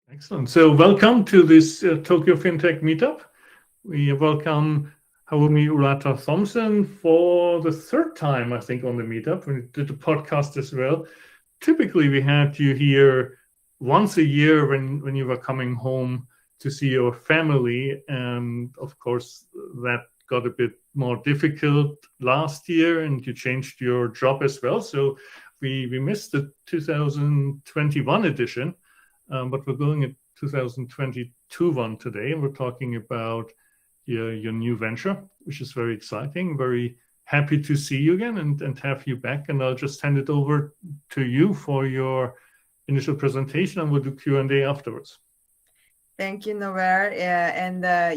Excellent. So welcome to this Tokyo FinTech Meetup. We welcome Harumi Urata Thompson for the third time, I think, on the meetup. We did the podcast as well. Typically, we had you here once a year when you were coming home to see your family. And of course, that got a bit more difficult last year and you changed your job as well. So we missed the 2021 edition. But we're going at 2022 one today, and we're talking about your new venture, which is very exciting. Very happy to see you again and have you back. And I'll just hand it over to you for your initial presentation, and we'll do Q&A afterwards. Thank you, Nover.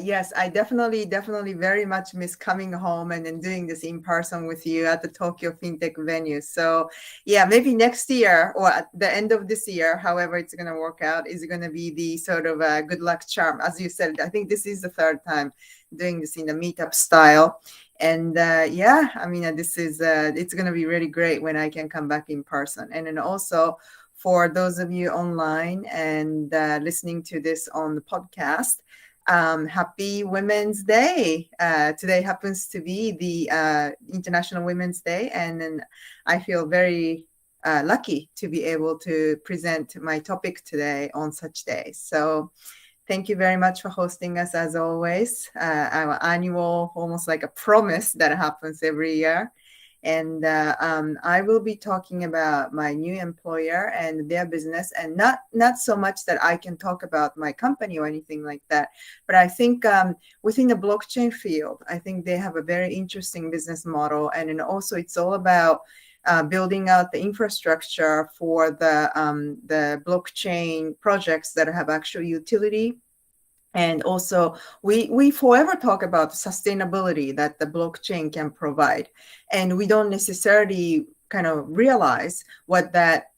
Yes, I definitely very much miss coming home and then doing this in person with you at the Tokyo FinTech venue. So yeah, maybe next year or at the end of this year, however it's going to work out, is going to be the sort of good luck charm. As you said, I think this is the third time doing this in the meetup style. And this is, it's going to be really great when I can come back in person. And then also, for those of you online and listening to this on the podcast, happy Women's Day. Today happens to be the International Women's Day, and then I feel very lucky to be able to present my topic today on such day. So thank you very much for hosting us as always. Our annual, almost like a promise that happens every year. And I will be talking about my new employer and their business, and not so much that I can talk about my company or anything like that. But I think within the blockchain field, I think they have a very interesting business model. And then also it's all about building out the infrastructure for the blockchain projects that have actual utility. And also, we forever talk about sustainability that the blockchain can provide. And we don't necessarily kind of realize what that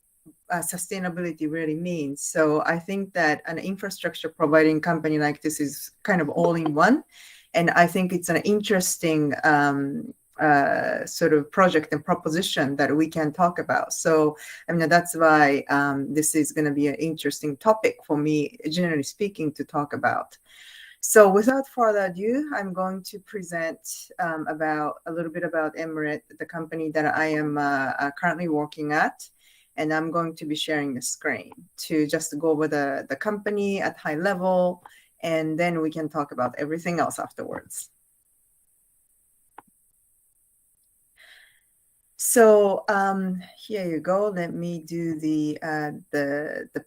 sustainability really means. So I think that an infrastructure providing company like this is kind of all in one. And I think it's an interesting sort of project and proposition that we can talk about. So, I mean, that's why this is going to be an interesting topic for me, generally speaking, to talk about. So without further ado, I'm going to present about a little bit about Emrit, the company that I am currently working at. And I'm going to be sharing the screen to just go over the company at high level, and then we can talk about everything else afterwards. So here you go. Let me do the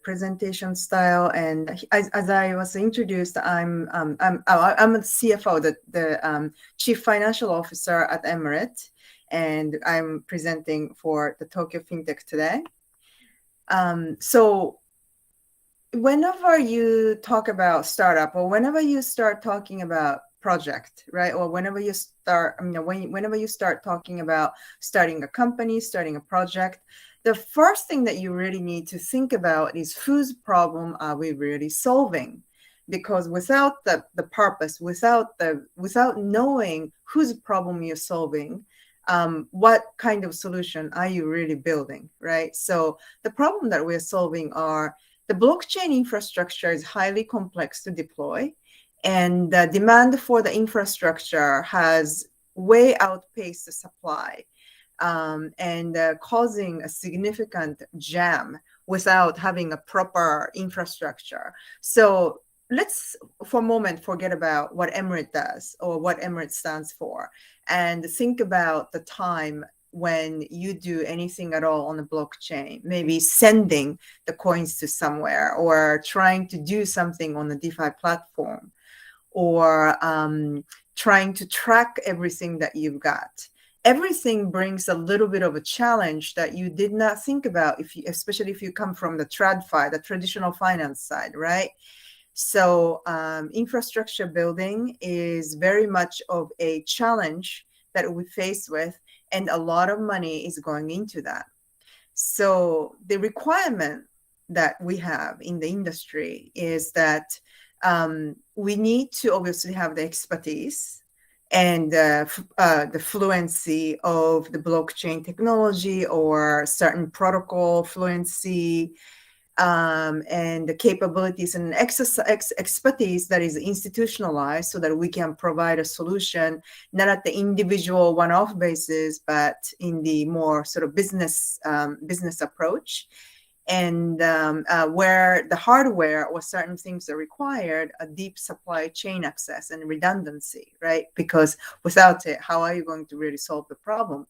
presentation style. And as I was introduced, I'm a CFO, the Chief Financial Officer at Emrit, and I'm presenting for the Tokyo FinTech today. So whenever you talk about startup, or whenever you start talking about project, right? Or whenever you start, whenever you start talking about starting a company, starting a project, the first thing that you really need to think about is whose problem are we really solving? Because without the purpose, without knowing whose problem you're solving, what kind of solution are you really building, right? So the problem that we're solving are the blockchain infrastructure is highly complex to deploy. And the demand for the infrastructure has way outpaced the supply, and causing a significant jam without having a proper infrastructure. So let's for a moment forget about what Emrit does or what Emrit stands for, and think about the time when you do anything at all on the blockchain, maybe sending the coins to somewhere or trying to do something on the DeFi platform, or trying to track everything that you've got. Everything brings a little bit of a challenge that you did not think about, especially if you come from the TradFi, the traditional finance side, right? So infrastructure building is very much of a challenge that we face with, and a lot of money is going into that. So the requirement that we have in the industry is that we need to obviously have the expertise and the fluency of the blockchain technology or certain protocol fluency. and the capabilities and expertise that is institutionalized so that we can provide a solution, not at the individual one-off basis, but in the more sort of business approach. And where the hardware or certain things are required, a deep supply chain access and redundancy, right? Because without it, how are you going to really solve the problem?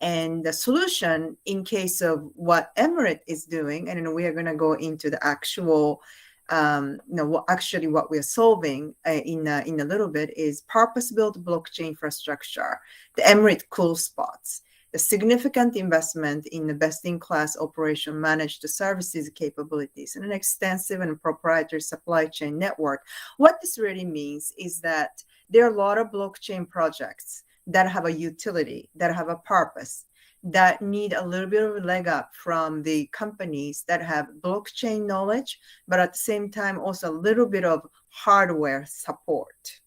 And the solution, in case of what Emrit is doing, and we are going to go into the actual, actually what we're solving in a little bit, is purpose-built blockchain infrastructure, the Emrit cool spots, the significant investment in the best-in-class operation managed services capabilities, and an extensive and proprietary supply chain network. What this really means is that there are a lot of blockchain projects that have a utility, that have a purpose, that need a little bit of a leg up from the companies that have blockchain knowledge, but at the same time also a little bit of hardware support.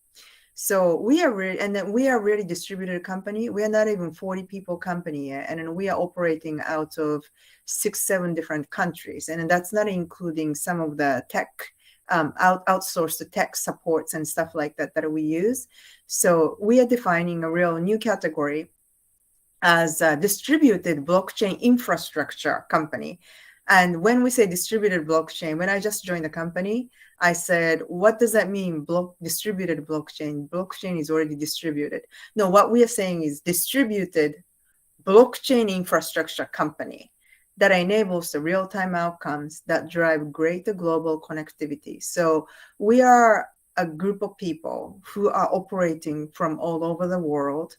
So we are really distributed company. We are not even 40 people company yet, and then we are operating out of 6-7 different countries, and that's not including some of the tech outsourced tech supports and stuff like that we use. So we are defining a real new category as a distributed blockchain infrastructure company. And when we say distributed blockchain, when I just joined the company, I said, what does that mean? Distributed blockchain. Blockchain is already distributed. No, what we are saying is distributed blockchain infrastructure company that enables the real-time outcomes that drive greater global connectivity. So we are a group of people who are operating from all over the world,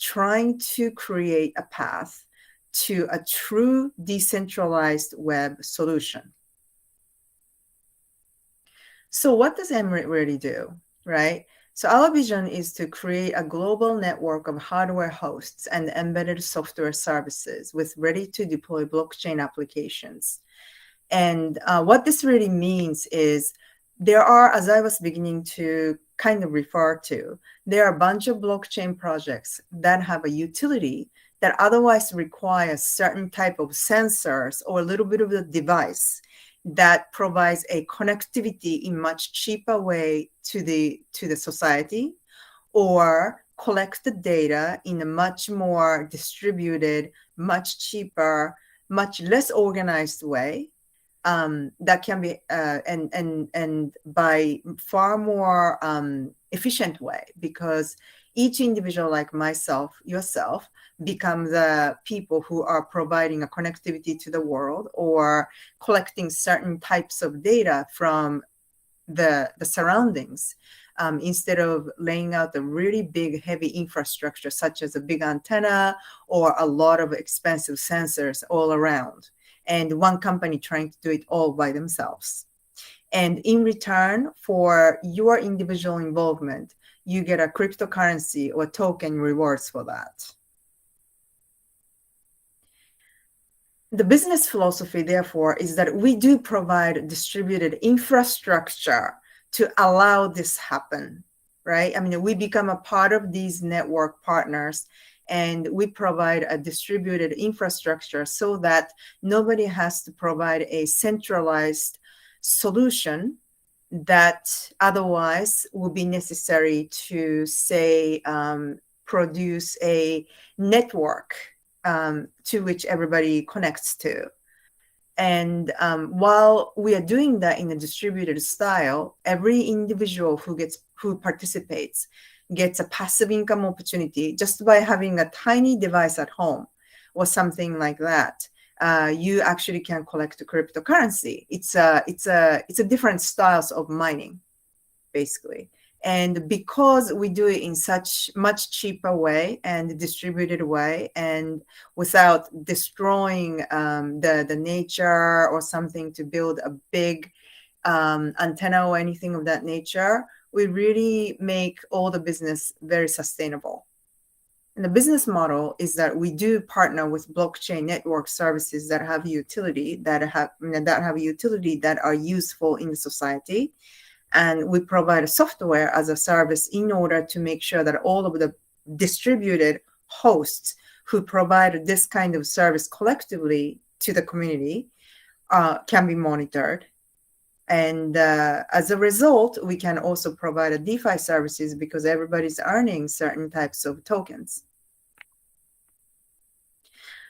trying to create a path to a true decentralized web solution. So what does Emrit really do, right? So our vision is to create a global network of hardware hosts and embedded software services with ready-to-deploy blockchain applications. And what this really means is there are, as I was beginning to kind of refer to, there are a bunch of blockchain projects that have a utility that otherwise requires certain type of sensors or a little bit of a device that provides a connectivity in much cheaper way to the society, or collect the data in a much more distributed, much cheaper, much less organized way, that can be and by far more efficient way, because each individual like myself, yourself, become the people who are providing a connectivity to the world or collecting certain types of data from the surroundings, instead of laying out a really big, heavy infrastructure, such as a big antenna or a lot of expensive sensors all around, and one company trying to do it all by themselves. And in return for your individual involvement, you get a cryptocurrency or token rewards for that. The business philosophy, therefore, is that we do provide distributed infrastructure to allow this happen, right? I mean, we become a part of these network partners, and we provide a distributed infrastructure so that nobody has to provide a centralized solution that otherwise would be necessary to, say, produce a network to which everybody connects to. And while we are doing that in a distributed style, every individual who participates gets a passive income opportunity just by having a tiny device at home or something like that. You actually can collect a cryptocurrency. It's a different styles of mining, basically. And because we do it in such much cheaper way and distributed way, and without destroying the nature or something to build a big antenna or anything of that nature, we really make all the business very sustainable. And the business model is that we do partner with blockchain network services that have utility, that are useful in the society. And we provide a software as a service in order to make sure that all of the distributed hosts who provide this kind of service collectively to the community can be monitored. And as a result, we can also provide a DeFi services because everybody's earning certain types of tokens.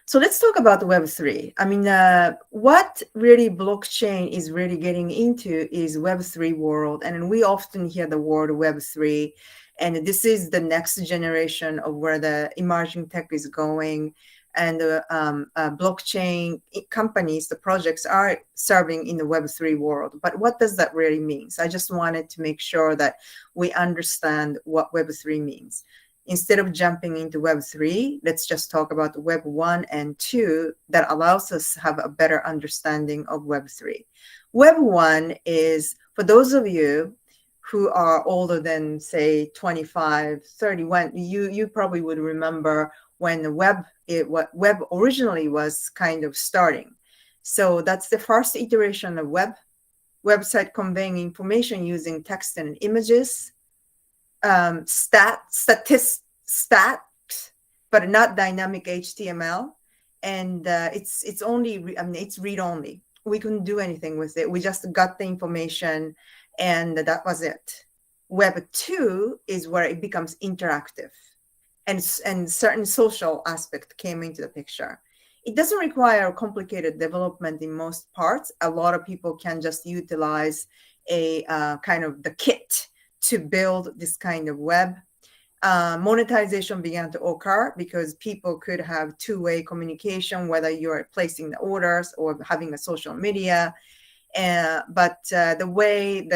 So let's talk about Web3. I mean, what really blockchain is really getting into is Web3 world. And we often hear the word Web3. And this is the next generation of where the emerging tech is going. And blockchain companies, the projects are serving in the Web3 world. But what does that really mean? So I just wanted to make sure that we understand what Web3 means. Instead of jumping into Web3, let's just talk about Web 1 and 2 that allows us to have a better understanding of Web3. Web 1 is, for those of you who are older than, say, 25, 31, you probably would remember when the web originally was kind of starting. So that's the first iteration of website conveying information using text and images, stats, but not dynamic HTML. And it's only, it's read only. We couldn't do anything with it. We just got the information and that was it. Web 2 is where it becomes interactive. And certain social aspect came into the picture. It doesn't require complicated development in most parts. A lot of people can just utilize a kind of the kit to build this kind of web. Monetization began to occur because people could have two-way communication, whether you're placing the orders or having a social media. But the way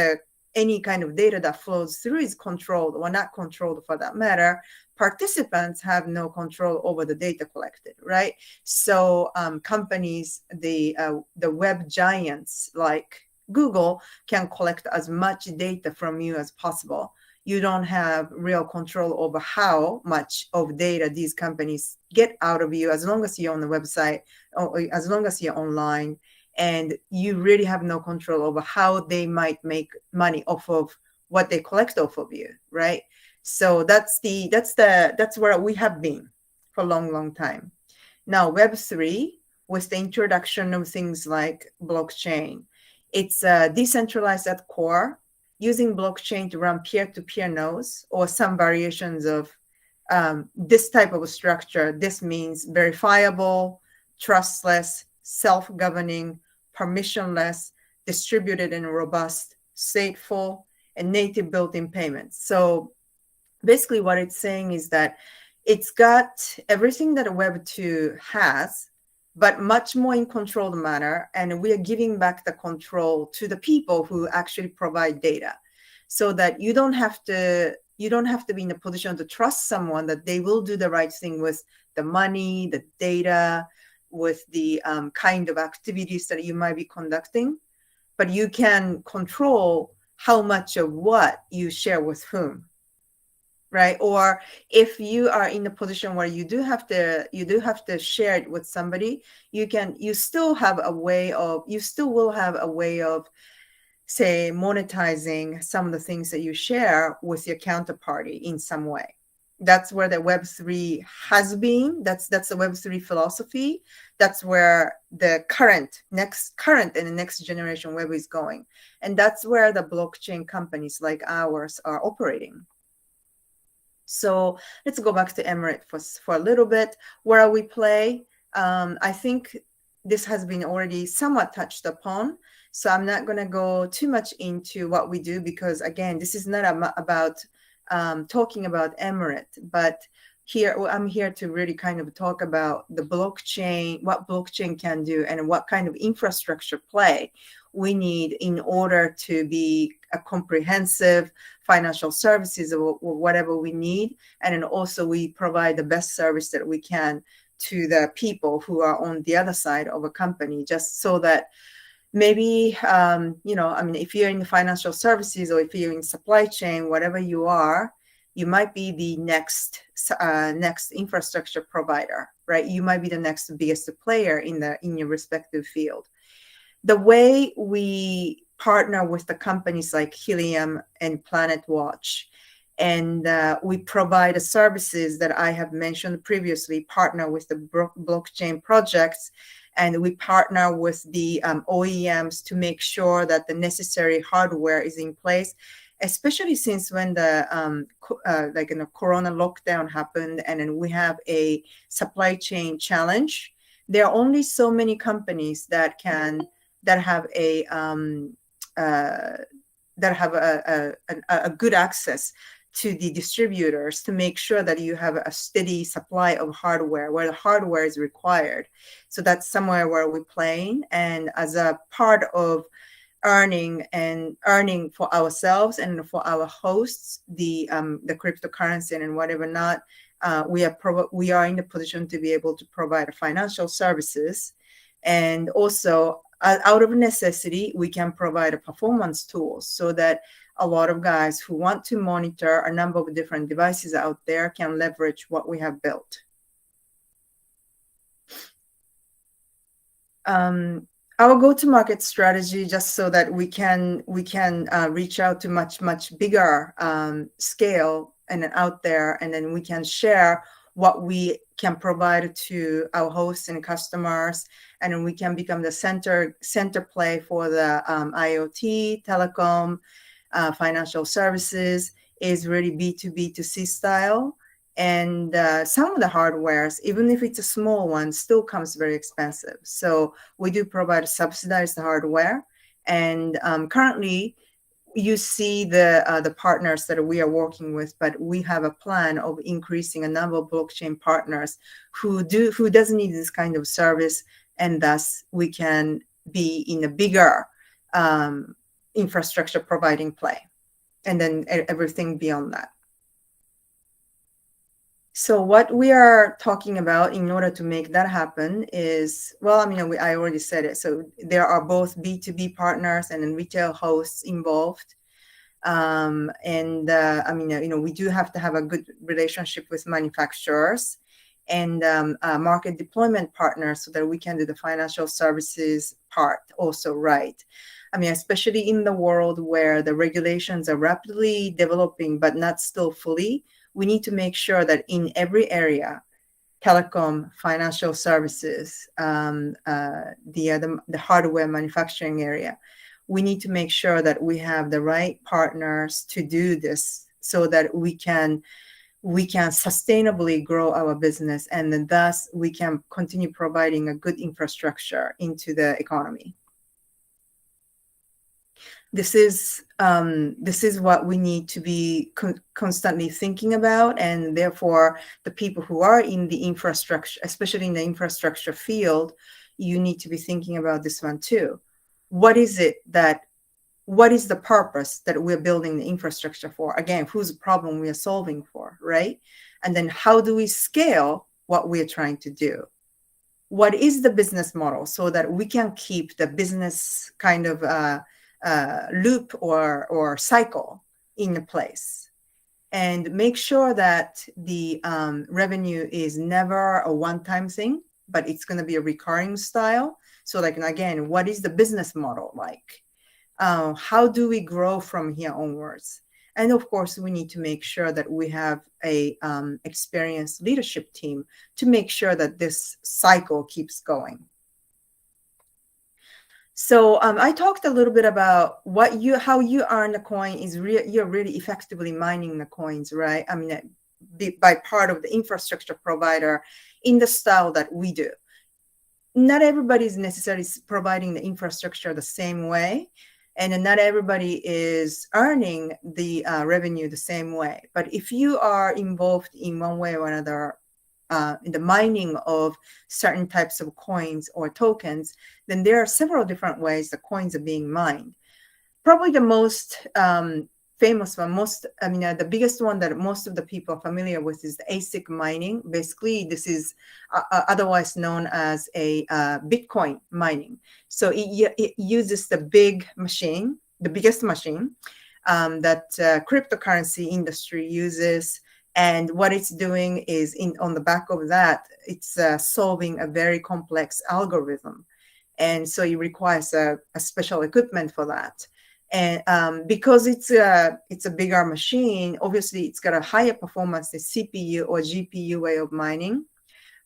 any kind of data that flows through is controlled, or not controlled for that matter. Participants have no control over the data collected, right? So companies, the web giants like Google can collect as much data from you as possible. You don't have real control over how much of data these companies get out of you, as long as you're on the website, or as long as you're online, and you really have no control over how they might make money off of what they collect off of you, right? So that's where we have been for a long time. Now Web3, with the introduction of things like blockchain, it's decentralized at core, using blockchain to run peer-to-peer nodes or some variations of this type of a structure. This means verifiable, trustless, self-governing, permissionless, distributed and robust, stateful, and native built-in payments. So basically what it's saying is that it's got everything that a Web 2 has, but much more in controlled manner. And we are giving back the control to the people who actually provide data, so that you don't have to be in a position to trust someone that they will do the right thing with the money, the data, with the kind of activities that you might be conducting, but you can control how much of what you share with whom, right? Or if you are in a position where you do have to share it with somebody, you still will have a way of, say, monetizing some of the things that you share with your counterparty in some way. That's where the Web3 has been. That's the Web3 philosophy. That's where the current and the next generation web is going. And that's where the blockchain companies like ours are operating. So let's go back to Emrit for a little bit. Where we play, I think this has been already somewhat touched upon. So I'm not going to go too much into what we do, because again, this is not about talking about Emrit, but I'm here to really kind of talk about the blockchain, what blockchain can do, and what kind of infrastructure play we need in order to be a comprehensive financial services or whatever we need. And then also we provide the best service that we can to the people who are on the other side of a company, just so that maybe, if you're in the financial services or if you're in supply chain, whatever you are, you might be the next infrastructure provider, right? You might be the next biggest player in your respective field. The way we partner with the companies like Helium and Planet Watch, and we provide the services that I have mentioned previously, partner with the blockchain projects, and we partner with the OEMs to make sure that the necessary hardware is in place, especially since when the corona lockdown happened, and then we have a supply chain challenge. There are only so many companies that have a good access to the distributors to make sure that you have a steady supply of hardware where the hardware is required. So that's somewhere where we're playing, and as a part of earning for ourselves and for our hosts the cryptocurrency and whatever not, we are in the position to be able to provide financial services, and also out of necessity we can provide a performance tools so that a lot of guys who want to monitor a number of different devices out there can leverage what we have built. Our go-to-market strategy, just so that we can reach out to much bigger scale and then out there, and then we can share what we can provide to our hosts and customers, and then we can become the center play for the IoT, telecom, financial services, is really B2B2C style. And some of the hardwares, even if it's a small one, still comes very expensive. So we do provide subsidized hardware. And currently, you see the partners that we are working with, but we have a plan of increasing a number of blockchain partners who doesn't need this kind of service, and thus we can be in a bigger infrastructure providing play, and then everything beyond that. So what we are talking about in order to make that happen is, well, I already said it. So there are both B2B partners and then retail hosts involved. We do have to have a good relationship with manufacturers and market deployment partners so that we can do the financial services part also right. Especially in the world where the regulations are rapidly developing, but not still fully, we need to make sure that in every area, telecom, financial services, the hardware manufacturing area, we need to make sure that we have the right partners to do this so that we can sustainably grow our business, and then thus we can continue providing a good infrastructure into the economy. This is what we need to be constantly thinking about, and therefore the people who are in the infrastructure, especially in the infrastructure field, you need to be thinking about this one too. What is the purpose that we're building the infrastructure for? Again, whose problem we are solving for, right? And then how do we scale what we're trying to do? What is the business model so that we can keep the business kind of loop or cycle in place, and make sure that the revenue is never a one-time thing, but it's going to be a recurring style. So again, what is the business model like? How do we grow from here onwards? And of course, we need to make sure that we have a experienced leadership team to make sure that this cycle keeps going. So I talked a little bit about how you earn the coin is you're really effectively mining the coins, right? By part of the infrastructure provider in the style that we do. Not everybody is necessarily providing the infrastructure the same way, and not everybody is earning the revenue the same way. But if you are involved in one way or another in the mining of certain types of coins or tokens, then there are several different ways the coins are being mined. Probably the most famous one, the biggest one that most of the people are familiar with is the ASIC mining. Basically, this is otherwise known as a Bitcoin mining. So it uses the biggest machine that cryptocurrency industry uses. And what it's doing is on the back of that, it's solving a very complex algorithm. And so it requires a special equipment for that. And because it's a bigger machine, obviously it's got a higher performance than CPU or GPU way of mining.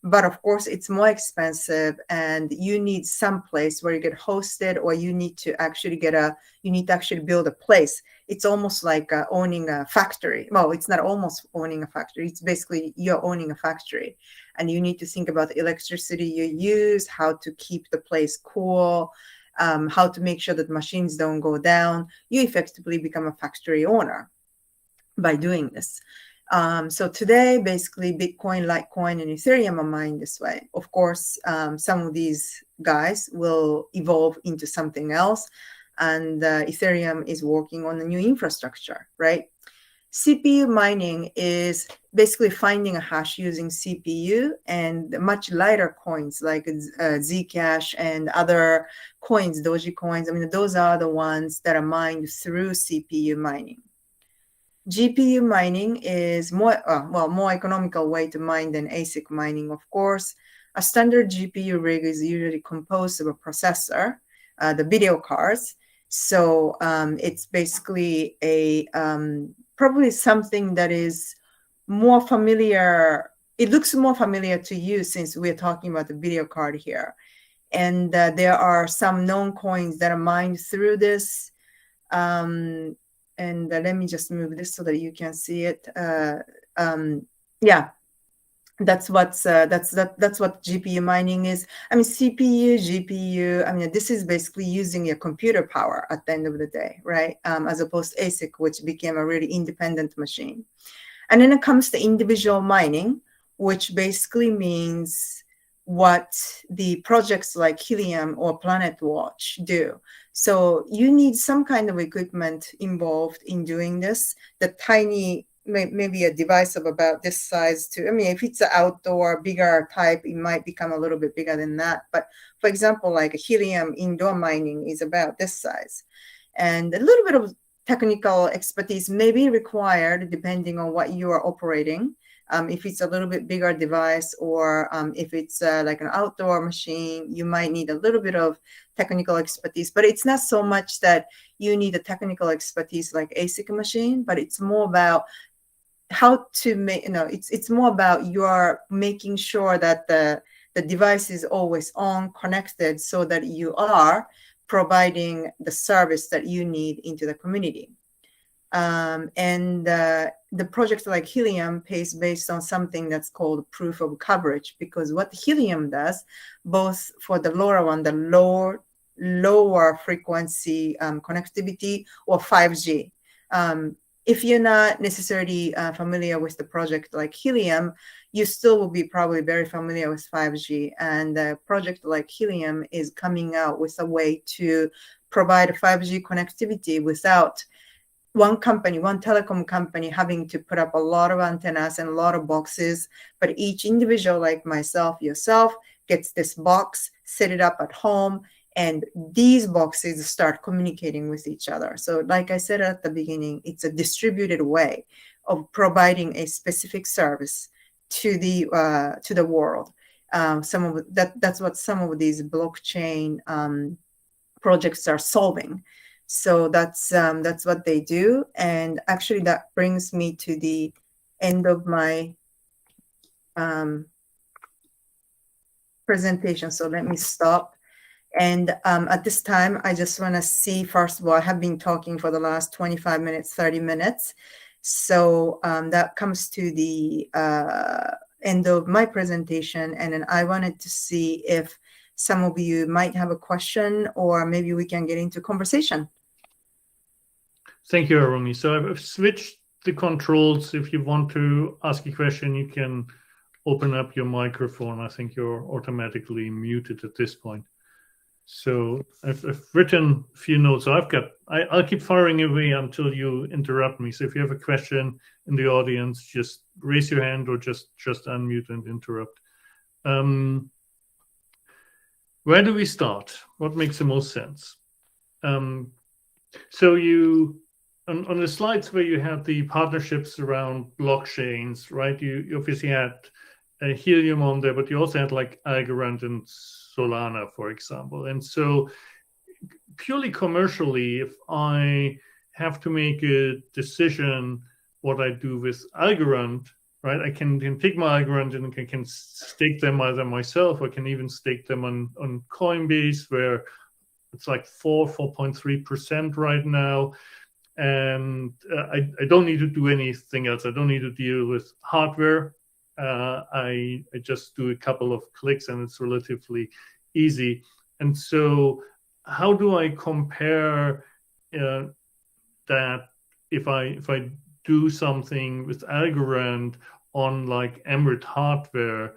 But of course, it's more expensive, and you need some place where you get hosted, or you need to actually build a place. It's almost like owning a factory. Well, it's not almost owning a factory. It's basically you're owning a factory, and you need to think about the electricity you use, how to keep the place cool, how to make sure that machines don't go down. You effectively become a factory owner by doing this. So today, basically, Bitcoin, Litecoin, and Ethereum are mined this way. Of course, some of these guys will evolve into something else, and Ethereum is working on a new infrastructure, right? CPU mining is basically finding a hash using CPU, and much lighter coins like Zcash and other coins, Doji coins. I mean, those are the ones that are mined through CPU mining. GPU mining is more economical way to mine than ASIC mining, of course. A standard GPU rig is usually composed of a processor, the video cards. So it's basically a probably something that is more familiar. It looks more familiar to you since we're talking about the video card here. And there are some known coins that are mined through this. And let me just move this so that you can see it. Yeah, that's what GPU mining is. I mean, CPU, GPU. I mean, this is basically using your computer power at the end of the day, right? As opposed to ASIC, which became a really independent machine. And then it comes to individual mining, which basically means what the projects like Helium or Planet Watch do. So you need some kind of equipment involved in doing this. The tiny, maybe a device of about this size too. I mean, if it's an outdoor, bigger type, it might become a little bit bigger than that. But for example, like Helium indoor mining is about this size. And a little bit of technical expertise may be required depending on what you are operating. If it's a little bit bigger device, or if it's like an outdoor machine, you might need a little bit of technical expertise. But it's not so much that you need a technical expertise like ASIC machine, but it's more about how to make, it's more about you're making sure that the device is always on, connected, so that you are providing the service that you need into the community. And the project like Helium pays based on something that's called proof of coverage, because what Helium does, both for the LoRa one, the lower frequency connectivity, or 5G. If you're not necessarily familiar with the project like Helium, you still will be probably very familiar with 5G. And a project like Helium is coming out with a way to provide 5G connectivity without one telecom company having to put up a lot of antennas and a lot of boxes, but each individual like myself, yourself, gets this box, set it up at home, and these boxes start communicating with each other. So like I said at the beginning, it's a distributed way of providing a specific service to the world. That's what some of these blockchain projects are solving. So that's what they do. And actually that brings me to the end of my presentation. So let me stop. And at this time, I just want to see, first of all, I have been talking for the last 25 minutes, 30 minutes. So that comes to the end of my presentation. And then I wanted to see if some of you might have a question, or maybe we can get into conversation. Thank you, Harumi. So I've switched the controls. If you want to ask a question, you can open up your microphone. I think you're automatically muted at this point. So I've written a few notes. So I'll keep firing away until you interrupt me. So if you have a question in the audience, just raise your hand or just unmute and interrupt. Where do we start? What makes the most sense? So you, on the slides where you had the partnerships around blockchains, right? You obviously had Helium on there, but you also had like Algorand and Solana, for example. And so purely commercially, if I have to make a decision what I do with Algorand, right? I can take my Algorand and I can stake them either myself. I can even stake them on Coinbase, where it's like 4.3% right now. And I don't need to do anything else. I don't need to deal with hardware. I just do a couple of clicks and it's relatively easy. And so how do I compare that if I do something with Algorand on like Emrit hardware,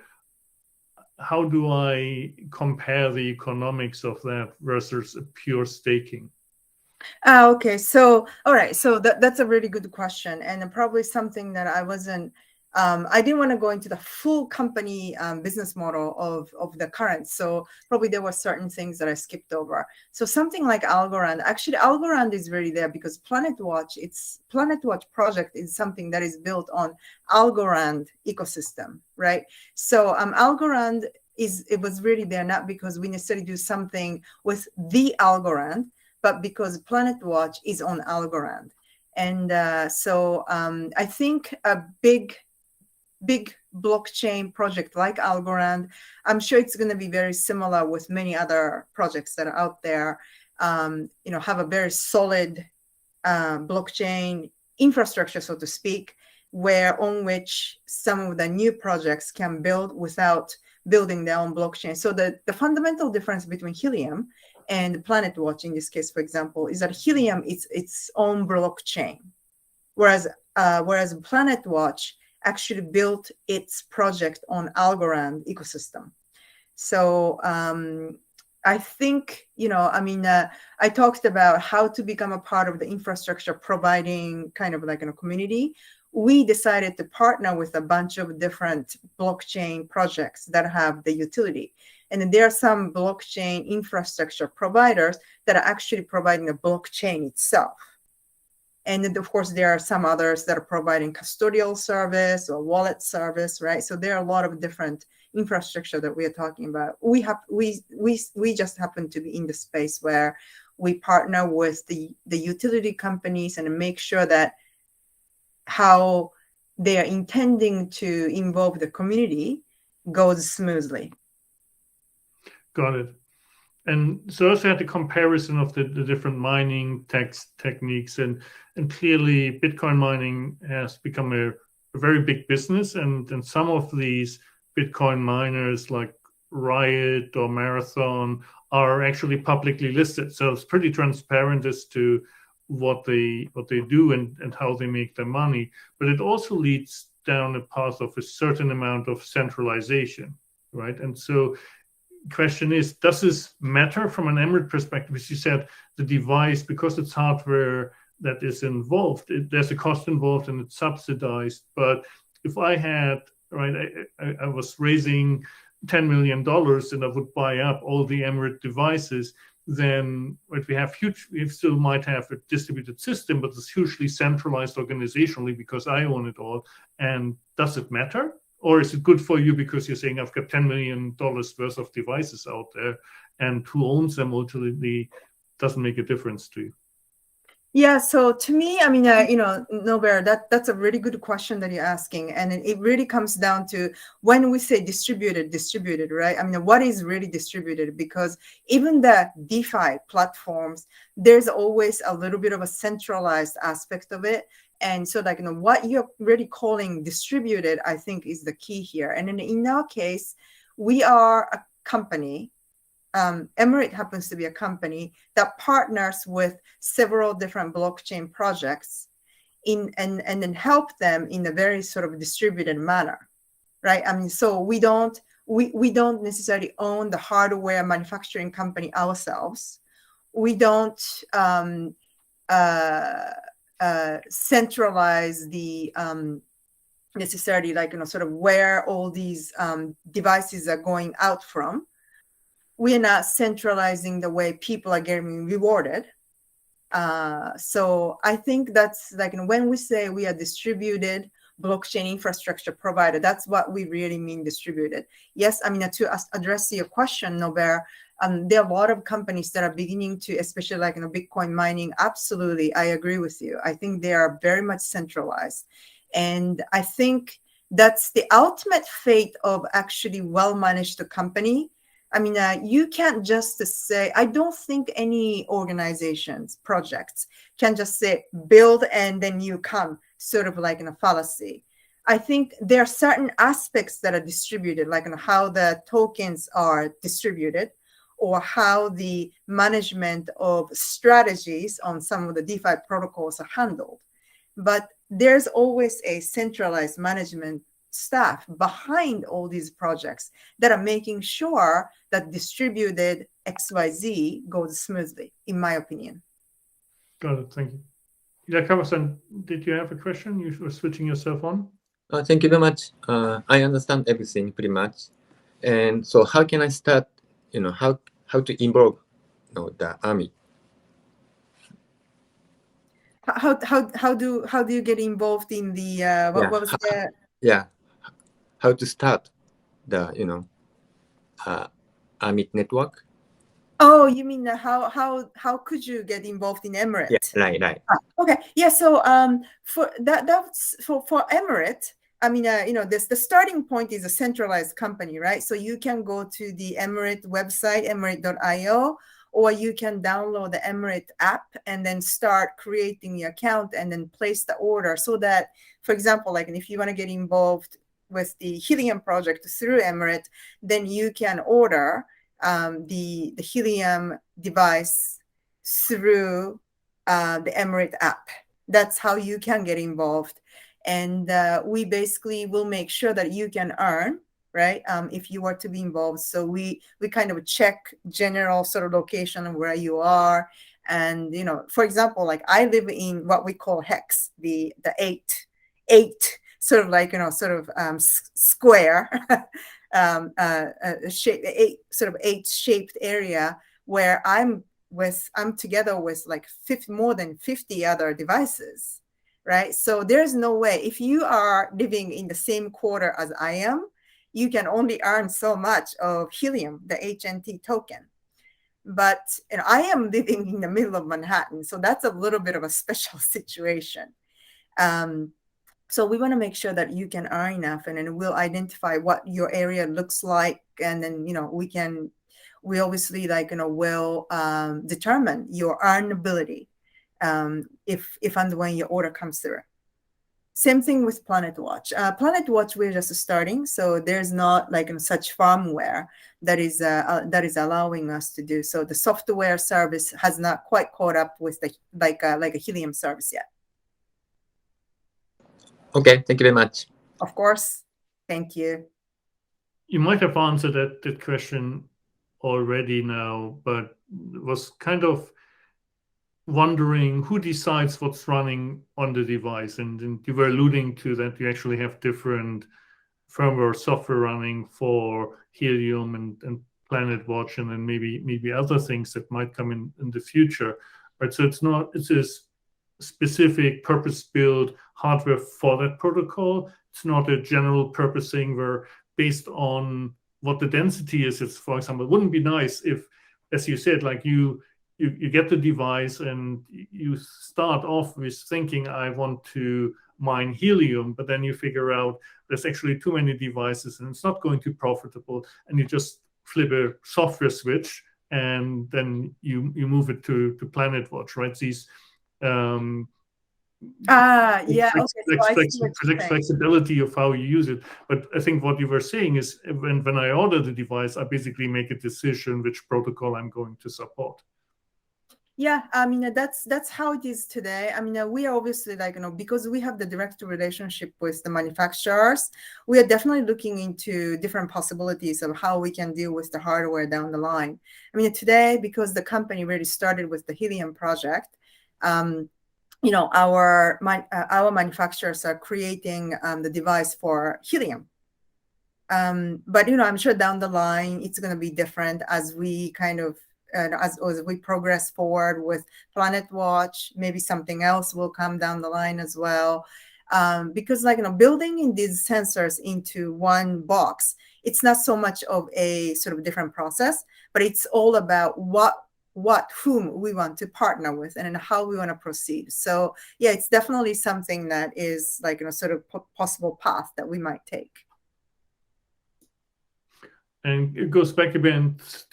how do I compare the economics of that versus a pure staking? Okay, so all right, so that's a really good question, and probably something that I didn't want to go into the full company business model of the current. So probably there were certain things that I skipped over. So something like Algorand, actually Algorand is really there because PlanetWatch project is something that is built on Algorand ecosystem, right? So Algorand it was really there not because we necessarily do something with the Algorand, but because PlanetWatch is on Algorand. And so I think a big blockchain project like Algorand, I'm sure it's going to be very similar with many other projects that are out there, have a very solid blockchain infrastructure, so to speak, on which some of the new projects can build without building their own blockchain. So the fundamental difference between Helium and PlanetWatch in this case, for example, is that Helium is its own blockchain, whereas PlanetWatch actually built its project on Algorand ecosystem. So I think, I talked about how to become a part of the infrastructure, providing kind of like a community. We decided to partner with a bunch of different blockchain projects that have the utility. And there are some blockchain infrastructure providers that are actually providing the blockchain itself. And then, of course, there are some others that are providing custodial service or wallet service, right? So there are a lot of different infrastructure that we are talking about. We just happen to be in the space where we partner with the utility companies and make sure that how they are intending to involve the community goes smoothly. Got it. And so also had the comparison of the different mining techniques, and clearly Bitcoin mining has become a very big business, and some of these Bitcoin miners like Riot or Marathon are actually publicly listed. So it's pretty transparent as to what they do and how they make their money. But it also leads down a path of a certain amount of centralization, right? And so question is, does this matter from an Emrit perspective? As you said, the device, because it's hardware that is involved, there's a cost involved and it's subsidized. But if I had, right, I was raising $10 million and I would buy up all the Emrit devices, then what we still might have a distributed system, but it's hugely centralized organizationally because I own it all. And does it matter? Or is it good for you because you're saying I've got $10 million worth of devices out there, and who owns them ultimately doesn't make a difference to you? Yeah, so to me, Norbert, that's a really good question that you're asking. And it really comes down to when we say distributed, right? I mean, what is really distributed? Because even the DeFi platforms, there's always a little bit of a centralized aspect of it. And so what you're really calling distributed, I think, is the key here. And in our case, we are a company. Emrit happens to be a company that partners with several different blockchain projects and then help them in a very sort of distributed manner, right? I mean, so we don't necessarily own the hardware manufacturing company ourselves. We don't centralize the necessarily sort of where all these devices are going out from. We are not centralizing the way people are getting rewarded. So I think that's when we say we are distributed blockchain infrastructure provider, that's what we really mean distributed. Yes, I mean, to address your question, Norbert, there are a lot of companies that are beginning to, especially Bitcoin mining. Absolutely, I agree with you. I think they are very much centralized. And I think That's the ultimate fate of actually well-managed company. I mean, you can't just say, I don't think any organizations, projects can just say build and then you come, sort of like in a fallacy. I think there are certain aspects that are distributed, like how the tokens are distributed, or how the management of strategies on some of the DeFi protocols are handled. But there's always a centralized management staff behind all these projects that are making sure that distributed XYZ goes smoothly, in my opinion. Got it. Thank you. Yakava-san, did you have a question? You were switching yourself on. Thank you very much. I understand everything pretty much. And so how can I start, how to involve the army? How do you get involved in the what was the how to start the army network? Oh, you mean how could you get involved in Emrit? Yeah, right. Okay, yeah. So for that's for Emrit. I mean, the starting point is a centralized company, right? So you can go to the Emrit website, emrit.io, or you can download the Emrit app and then start creating the account and then place the order. So that, for example, like if you want to get involved with the Helium project through Emrit, then you can order the Helium device through the Emrit app. That's how you can get involved. And we basically will make sure that you can earn, right? If you were to be involved. So we kind of check general sort of location of where you are. And, for example, like I live in what we call hex, the eight, sort of like, square, eight-shaped area where I'm together with like more than 50 other devices, right? So there's no way, if you are living in the same quarter as I am, you can only earn so much of Helium, the HNT token. But I am living in the middle of Manhattan, so that's a little bit of a special situation. So we want to make sure that you can earn enough, and then we'll identify what your area looks like, and then we obviously will determine your earnability if and when your order comes through. Same thing with Planet Watch. Planet Watch, we're just starting, so there's not such firmware that is allowing us to do so. The software service has not quite caught up with the a Helium service yet. Okay, thank you very much. Of course, thank you. You might have answered that question already now, but was kind of wondering who decides what's running on the device, and you were alluding to that you actually have different firmware software running for Helium and Planet Watch, and then maybe other things that might come in the future. Right, so it's a specific purpose-built hardware for that protocol. It's not a general purpose thing where based on what the density is, it's, for example, it wouldn't be nice if, as you said, like you get the device and you start off with thinking I want to mine Helium, but then you figure out there's actually too many devices and it's not going to be profitable, and you just flip a software switch and then you move it to Planet Watch, right? These flexibility of how you use it. But I think what you were saying is when I order the device, I basically make a decision which protocol I'm going to support. Yeah, I mean, that's how it is today. I mean, we are obviously because we have the direct relationship with the manufacturers, we are definitely looking into different possibilities of how we can deal with the hardware down the line. I mean, today, because the company really started with the Helium project, our manufacturers are creating the device for Helium. But I'm sure down the line it's going to be different as we kind of as we progress forward with Planet Watch. Maybe something else will come down the line as well. Because building in these sensors into one box, it's not so much of a sort of different process, but it's all about what whom we want to partner with and how we want to proceed. So yeah, it's definitely something that is like, sort of possible path that we might take. And it goes back a bit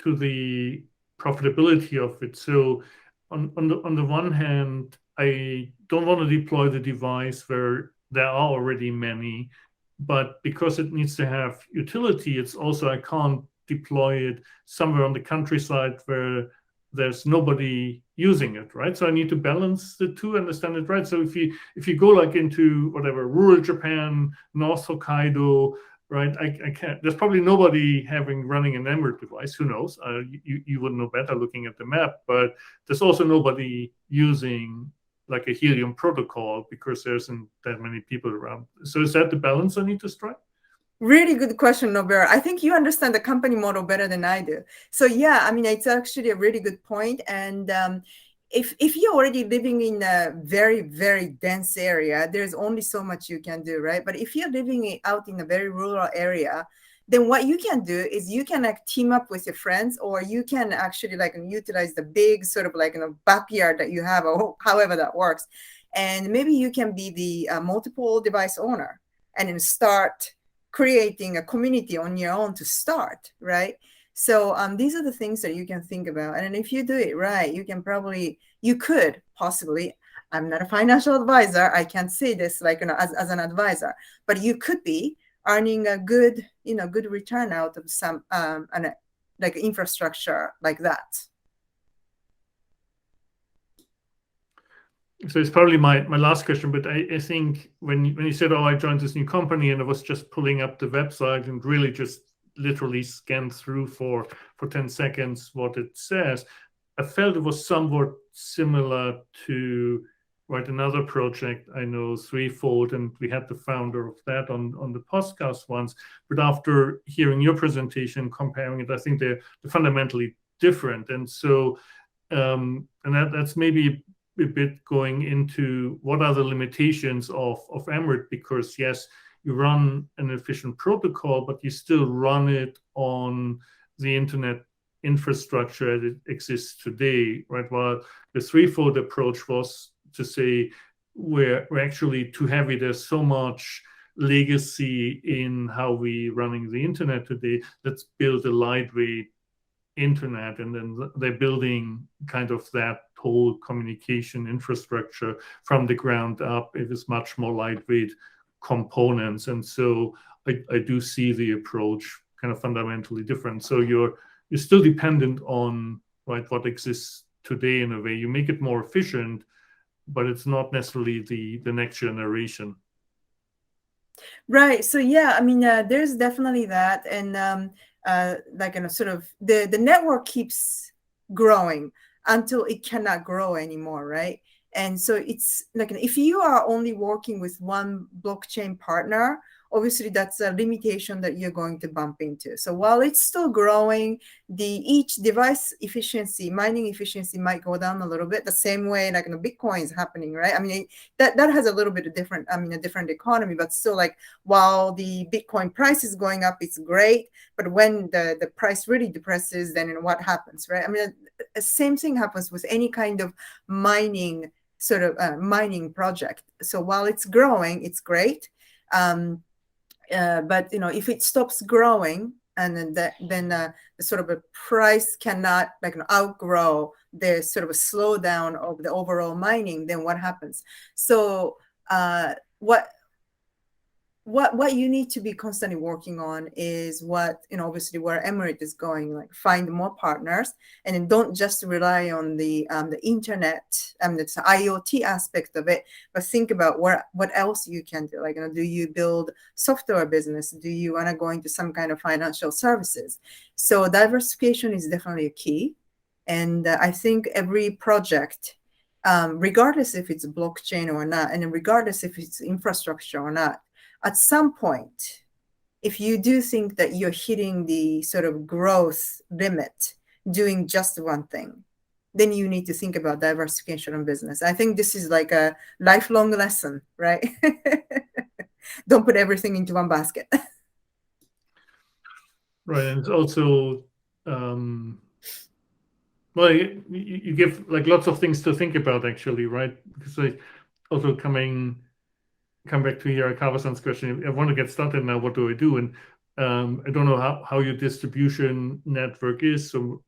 to the profitability of it. So on the one hand, I don't want to deploy the device where there are already many, but because it needs to have utility, it's also, I can't deploy it somewhere on the countryside where there's nobody using it, right? So I need to balance the two, understand it right. So if you go like into whatever, rural Japan, North Hokkaido, right? I can't. There's probably nobody running an Emrit device. Who knows? You would know better looking at the map. But there's also nobody using like a helium protocol because there isn't that many people around. So is that the balance I need to strike? Really good question, Norbert. I think you understand the company model better than I do. So yeah, I mean, it's actually a really good point. And if you're already living in a very, very dense area, there's only so much you can do, right? But if you're living out in a very rural area, then what you can do is you can like team up with your friends, or you can actually like utilize the big sort of like backyard that you have, or however that works. And maybe you can be the multiple device owner and then start creating a community on your own to start, right? So these are the things that you can think about. And if you do it right, you could possibly, I'm not a financial advisor, I can't say this like as an advisor, but you could be earning a good return out of some like infrastructure like that. So it's probably my last question, but I think when you said, oh, I joined this new company and I was just pulling up the website and really just literally scanned through for 10 seconds what it says, I felt it was somewhat similar to another project I know, Threefold, and we had the founder of that on the podcast once. But after hearing your presentation, comparing it, I think they're fundamentally different. And so, and that's maybe a bit going into what are the limitations of Emrit, because yes, you run an efficient protocol, but you still run it on the internet infrastructure as it exists today, right? While the Threefold approach was to say we're actually too heavy. There's so much legacy in how we running the internet today. Let's build a lightweight internet, and then they're building kind of that whole communication infrastructure from the ground up. It is much more lightweight components, and so I do see the approach kind of fundamentally different. So you're still dependent on what exists today in a way. You make it more efficient, but it's not necessarily the next generation. Right. So yeah, I mean, there's definitely that, and like sort of the network keeps growing until it cannot grow anymore, right? And so it's like if you are only working with one blockchain partner, obviously that's a limitation that you're going to bump into. So while it's still growing, each device efficiency, mining efficiency might go down a little bit, the same way like Bitcoin is happening, right? I mean, that has a little bit of different, a different economy, but still like while the Bitcoin price is going up, it's great. But when the price really depresses, then what happens, right? I mean, the same thing happens with any kind of mining sort of mining project. So while it's growing, it's great. But if it stops growing, and then the sort of a price cannot like outgrow the sort of a slowdown of the overall mining, then what happens? So what you need to be constantly working on is obviously where Emrit is going, like find more partners, and then don't just rely on the internet and the IoT aspect of it, but think about what else you can do. Like, do you build software business? Do you want to go into some kind of financial services? So diversification is definitely a key, and I think every project, regardless if it's blockchain or not, and regardless if it's infrastructure or not, at some point, if you do think that you're hitting the sort of growth limit doing just one thing, then you need to think about diversification of business. I think this is like a lifelong lesson, right? Don't put everything into one basket. Right, and it's also Well, you give like lots of things to think about actually, right? Because I also come back to Hirakawa-san's question. I want to get started now. What do I do? And I don't know how your distribution network is. So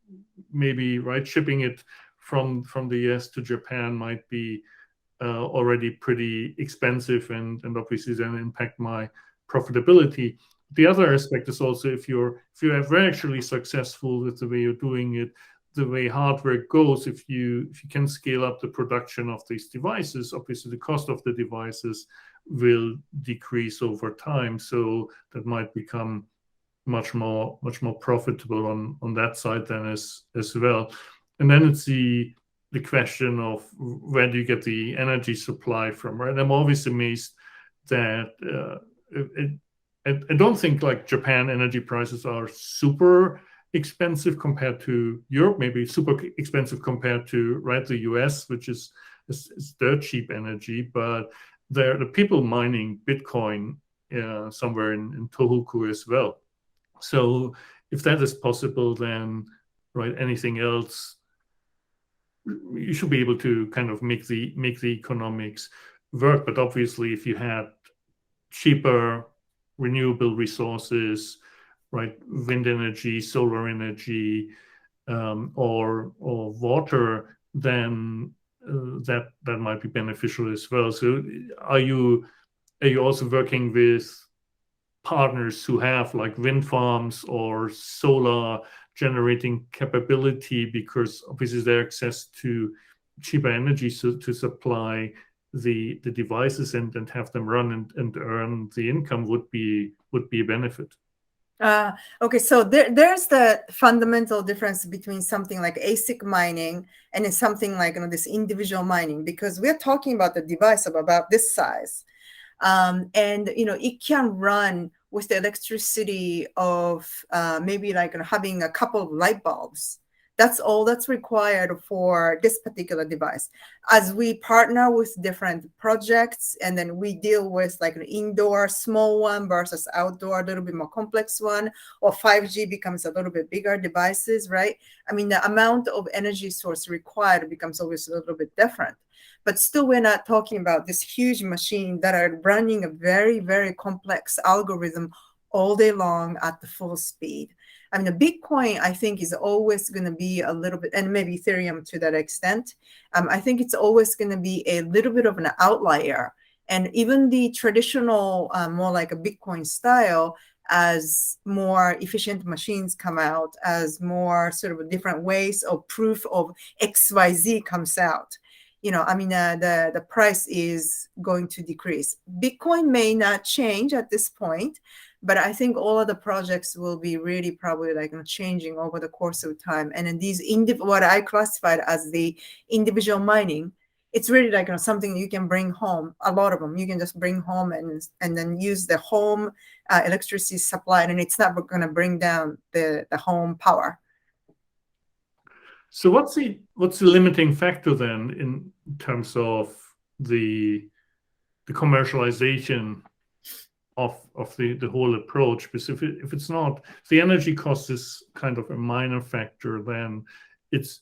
maybe right shipping it from the US to Japan might be already pretty expensive and obviously then impact my profitability. The other aspect is also if you're very actually successful with the way you're doing it, the way hardware goes, if you can scale up the production of these devices, obviously the cost of the devices will decrease over time. So that might become much more profitable on that side then as well. And then it's the question of where do you get the energy supply from, right? I'm always amazed that I don't think like Japan energy prices are super expensive compared to Europe, maybe super expensive compared to right the US, which is dirt cheap energy, but there the people mining Bitcoin somewhere in Tohoku as well. So if that is possible, then right anything else you should be able to kind of make the economics work. But obviously, if you had cheaper renewable resources, right, wind energy, solar energy, or water, then that might be beneficial as well. So, are you also working with partners who have like wind farms or solar generating capability, because obviously their access to cheaper energy to supply the devices and have them run and earn the income would be a benefit. Okay, so there's the fundamental difference between something like ASIC mining and then something like this individual mining, because we're talking about the device of about this size. And it can run with the electricity of maybe like having a couple of light bulbs. That's all that's required for this particular device. As we partner with different projects, and then we deal with like an indoor small one versus outdoor a little bit more complex one, or 5G becomes a little bit bigger devices, right? I mean, the amount of energy source required becomes always a little bit different. But still, we're not talking about this huge machine that are running a very, very complex algorithm all day long at the full speed. I mean, the Bitcoin, I think, is always going to be a little bit, and maybe Ethereum to that extent. I think it's always going to be a little bit of an outlier. And even the traditional, more like a Bitcoin style, as more efficient machines come out, as more sort of different ways of proof of XYZ comes out, I mean, the price is going to decrease. Bitcoin may not change at this point, but I think all of the projects will be really probably like changing over the course of time. And then these what I classified as the individual mining, it's really like something you can bring home. A lot of them you can just bring home and then use the home electricity supply, and it's not going to bring down the home power. So what's the limiting factor then in terms of the commercialization of the whole approach? Because if it's not, if the energy cost is kind of a minor factor, then it's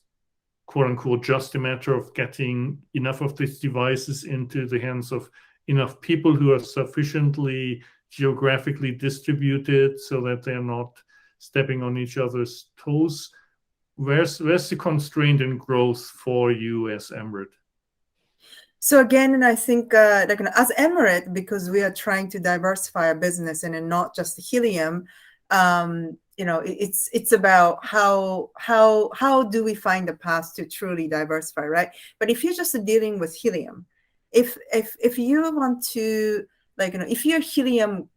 quote unquote just a matter of getting enough of these devices into the hands of enough people who are sufficiently geographically distributed so that they're not stepping on each other's toes. Where's the constraint in growth for you as Emrit? So again, and I think like as Emrit, because we are trying to diversify our business and not just helium, it's about how do we find a path to truly diversify, right? But if you're just dealing with helium, if you want to if you're a helium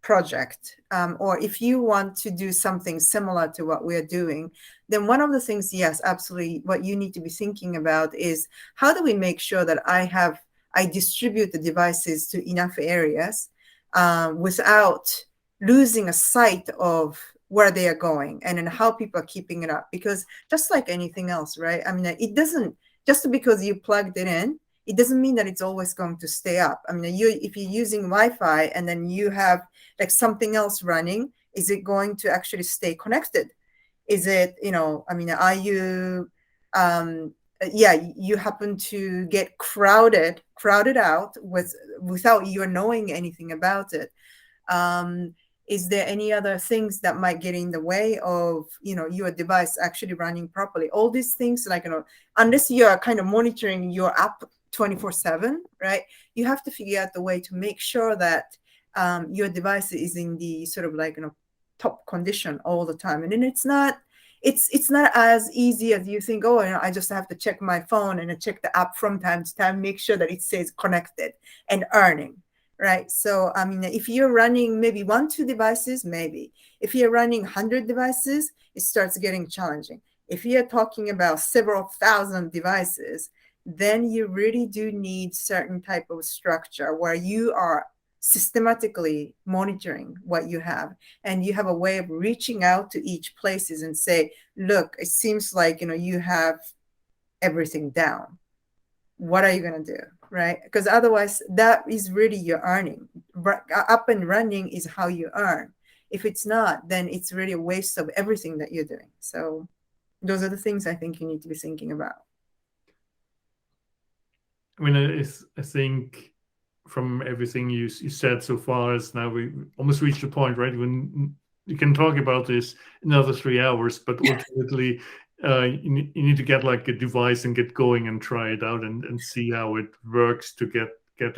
project, or if you want to do something similar to what we're doing, then one of the things, yes, absolutely, what you need to be thinking about is how do we make sure that I distribute the devices to enough areas without losing a sight of where they are going and then how people are keeping it up. Because just like anything else, right? I mean, it doesn't, just because you plugged it in, it doesn't mean that it's always going to stay up. I mean, if you're using Wi-Fi and then you have like something else running, is it going to actually stay connected? Is it, I mean, are you you happen to get crowded out without you knowing anything about it. Is there any other things that might get in the way of, your device actually running properly? All these things, like, unless you are kind of monitoring your app 24/7, right? You have to figure out the way to make sure that your device is in the sort of like, top condition all the time. And then it's not as easy as you think. Oh, I just have to check my phone and check the app from time to time, make sure that it says connected and earning. Right. So, I mean, if you're running maybe 1-2 devices, maybe. If you're running 100 devices, it starts getting challenging. If you're talking about several thousand devices, then you really do need certain type of structure where you are systematically monitoring what you have, and you have a way of reaching out to each places and say, look, it seems like, you have everything down. What are you going to do? Right? Because otherwise, that is really your earning. Up and running is how you earn. If it's not, then it's really a waste of everything that you're doing. So those are the things I think you need to be thinking about. I mean, I think from everything you said so far, is now we almost reached a point, right, when you can talk about this another 3 hours, but ultimately you need to get like a device and get going and try it out and see how it works to get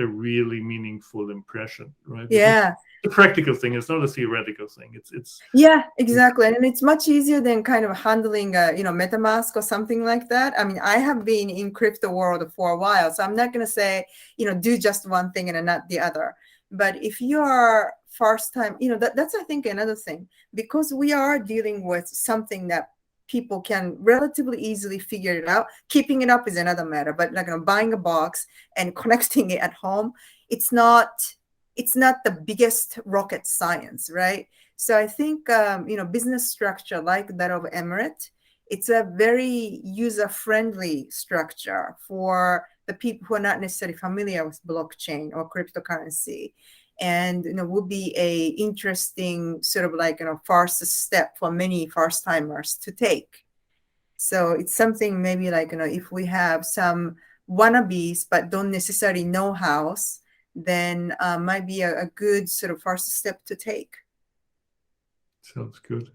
a really meaningful impression, right? Yeah. It's a practical thing. It's not a theoretical thing. It's yeah, exactly. And it's much easier than kind of handling MetaMask or something like that. I mean, I have been in crypto world for a while, so I'm not going to say, do just one thing and not the other. But if you are first time, that's, I think, another thing, because we are dealing with something that people can relatively easily figure it out. Keeping it up is another matter, but like buying a box and connecting it at home, it's not the biggest rocket science, right? So I think business structure like that of Emrit, it's a very user-friendly structure for the people who are not necessarily familiar with blockchain or cryptocurrency, and would be a interesting sort of like first step for many first timers to take. So it's something maybe like if we have some wannabes but don't necessarily know how, then might be a good sort of first step to take. Sounds good.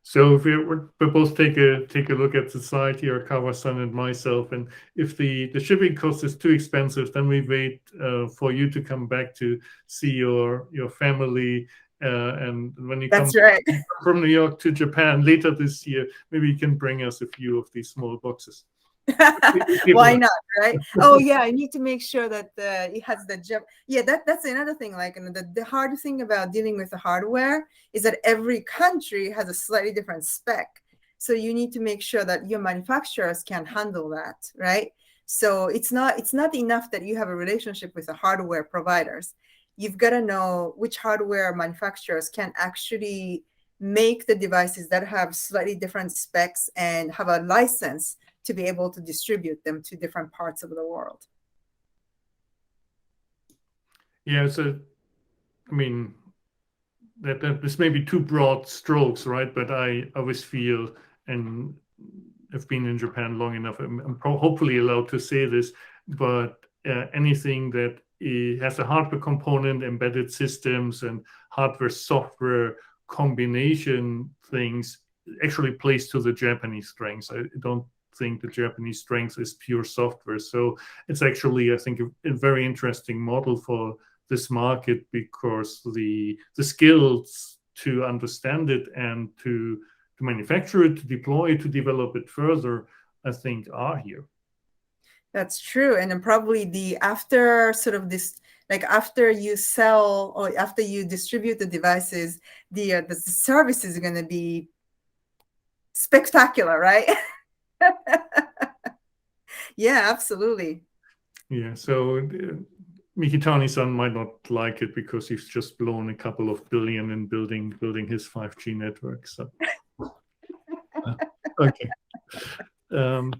So if we both take a look at society, or Kawa-san and myself, and if the shipping cost is too expensive, then we wait for you to come back to see your family, and when you That's come right. from New York to Japan later this year, maybe you can bring us a few of these small boxes. Why not, right? Oh yeah, I need to make sure that it has the job. Yeah, that's another thing. Like the hard thing about dealing with the hardware is that every country has a slightly different spec. So you need to make sure that your manufacturers can handle that, right? So it's not enough that you have a relationship with the hardware providers. You've got to know which hardware manufacturers can actually make the devices that have slightly different specs and have a license to be able to distribute them to different parts of the world. Yeah, so I mean, that this may be too broad strokes, right? But I always feel, and I've been in Japan long enough, I'm hopefully allowed to say this, but anything that has a hardware component, embedded systems, and hardware-software combination things actually plays to the Japanese strengths. I don't think the Japanese strength is pure software. So it's actually, I think, a very interesting model for this market, because the skills to understand it and to manufacture it, to deploy it, to develop it further, I think, are here. That's true. And then probably after sort of this, like after you sell or after you distribute the devices, the service is going to be spectacular, right? Yeah, absolutely. Yeah, so Mikitani-san might not like it because he's just blown a couple of billion in building his 5G network. So okay,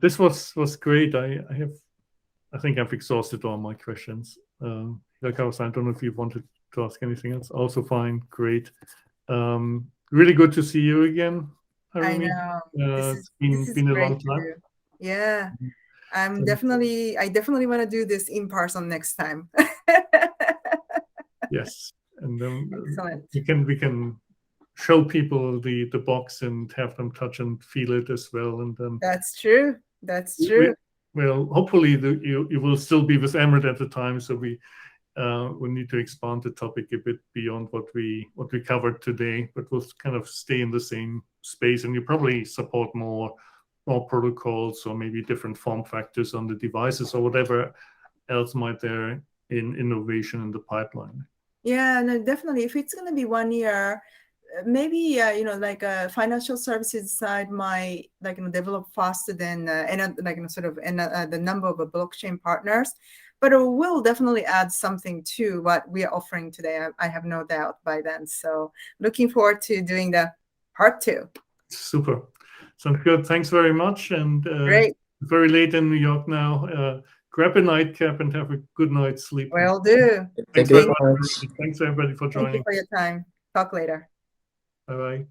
this was great. I think I've exhausted all my questions. Hirakawa-san, I don't know if you wanted to ask anything else. Also fine, great. Really good to see you again, Harumi. I know. It's been a long time. Yeah. I So- definitely want to do this in person next time. Yes, and then Excellent. we can show people the box and have them touch and feel it as well, and then That's true. That's true. well, hopefully you will still be with Emrit at the time, so we need to expand the topic a bit beyond what we covered today, but we'll kind of stay in the same space, and you probably support more protocols or maybe different form factors on the devices or whatever else might there in innovation in the pipeline. Yeah, no, definitely. If it's going to be 1 year, maybe like a financial services side might develop faster than the number of blockchain partners, but it will definitely add something to what we are offering today. I have no doubt by then. So looking forward to doing the part 2. Super, sounds good. Thanks very much, and Great. very late in New York now. Grab a nightcap and have a good night's sleep. Will do. Thank you very much. Thanks everybody for Thank you joining. for your time. Talk later. Bye bye.